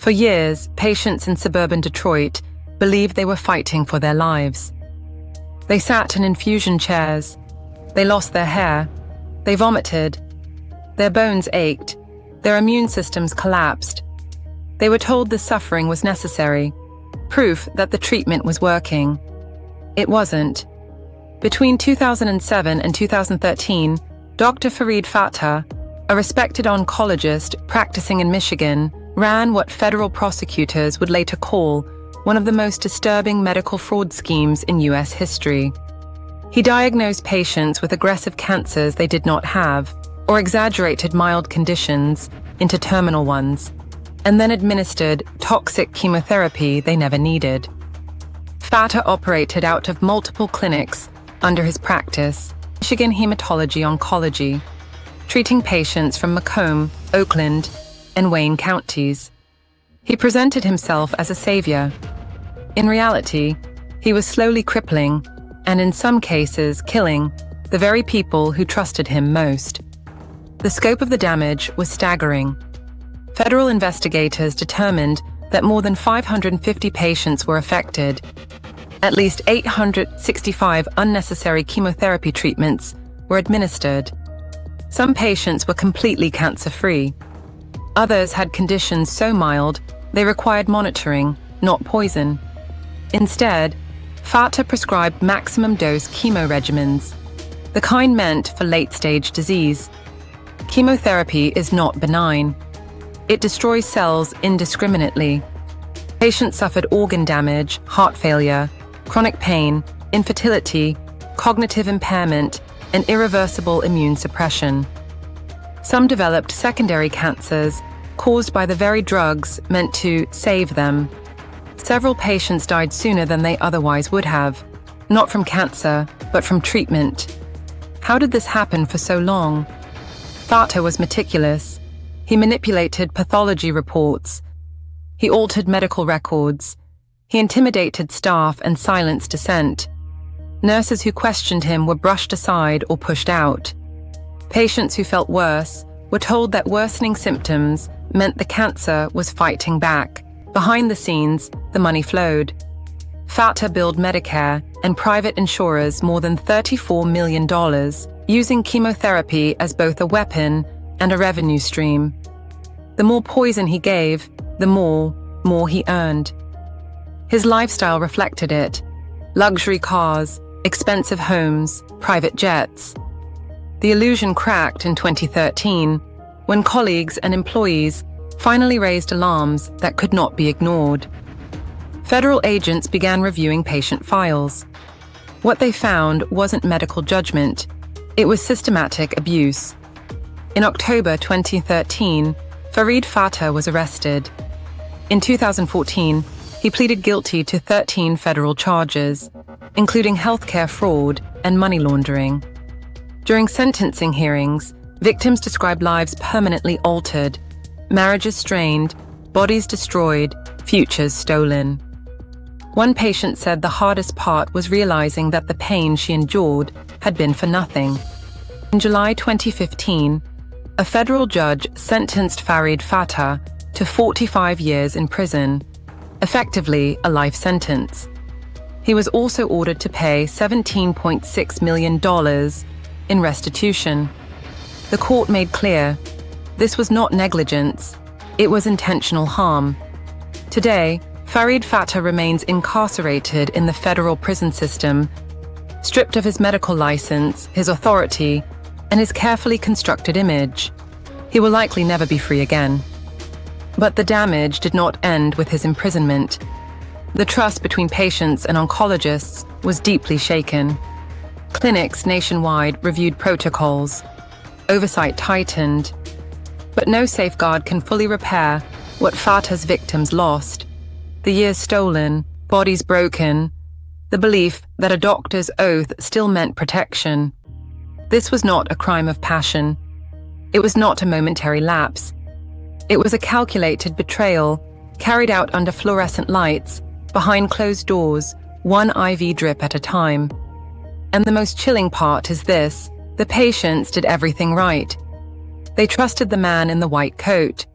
For years, patients in suburban Detroit believed they were fighting for their lives. They sat in infusion chairs. They lost their hair. They vomited. Their bones ached. Their immune systems collapsed. They were told the suffering was necessary, proof that the treatment was working. It wasn't. Between 2007 and 2013, Dr. Farid, a respected oncologist practicing in Michigan, ran what federal prosecutors would later call one of the most disturbing medical fraud schemes in U.S. history. He diagnosed patients with aggressive cancers they did not have, or exaggerated mild conditions into terminal ones, and then administered toxic chemotherapy they never needed. Farid operated out of multiple clinics under his practice, Michigan Hematology Oncology, treating patients from Macomb, Oakland, and Wayne counties. He presented himself as a savior. In reality, he was slowly crippling, and in some cases killing, the very people who trusted him most. The scope of the damage was staggering. Federal investigators determined that more than 550 patients were affected. At least 865 unnecessary chemotherapy treatments were administered. Some patients were completely cancer-free. Others had conditions so mild they required monitoring, not poison. Instead, Farid prescribed maximum-dose chemo regimens, the kind meant for late-stage disease. Chemotherapy is not benign. It destroys cells indiscriminately. Patients suffered organ damage, heart failure, chronic pain, infertility, cognitive impairment, and irreversible immune suppression. Some developed secondary cancers caused by the very drugs meant to save them. Several patients died sooner than they otherwise would have, not from cancer, but from treatment. How did this happen for so long? Farid was meticulous. He manipulated pathology reports. He altered medical records. He intimidated staff and silenced dissent. Nurses who questioned him were brushed aside or pushed out. Patients who felt worse were told that worsening symptoms meant the cancer was fighting back. Behind the scenes, the money flowed. Farid billed Medicare and private insurers more than $34 million, using chemotherapy as both a weapon and a revenue stream. The more poison he gave, the more he earned. His lifestyle reflected it. Luxury cars, expensive homes, private jets. The illusion cracked in 2013 when colleagues and employees finally raised alarms that could not be ignored. Federal agents began reviewing patient files. What they found wasn't medical judgment, it was systematic abuse. In October 2013, Farid was arrested. In 2014, he pleaded guilty to 13 federal charges, including healthcare fraud and money laundering. During sentencing hearings, victims described lives permanently altered, marriages strained, bodies destroyed, futures stolen. One patient said the hardest part was realizing that the pain she endured had been for nothing. In July 2015, a federal judge sentenced Farid to 45 years in prison, effectively a life sentence. He was also ordered to pay $17.6 million in restitution. The court made clear this was not negligence, it was intentional harm. Today, Farid remains incarcerated in the federal prison system, stripped of his medical license, his authority, and his carefully constructed image. He will likely never be free again. But the damage did not end with his imprisonment. The trust between patients and oncologists was deeply shaken. Clinics nationwide reviewed protocols. Oversight tightened. But no safeguard can fully repair what Farid's victims lost. The years stolen, bodies broken, the belief that a doctor's oath still meant protection. This was not a crime of passion. It was not a momentary lapse. It was a calculated betrayal, carried out under fluorescent lights, behind closed doors, one IV drip at a time. And the most chilling part is this: the patients did everything right. They trusted the man in the white coat.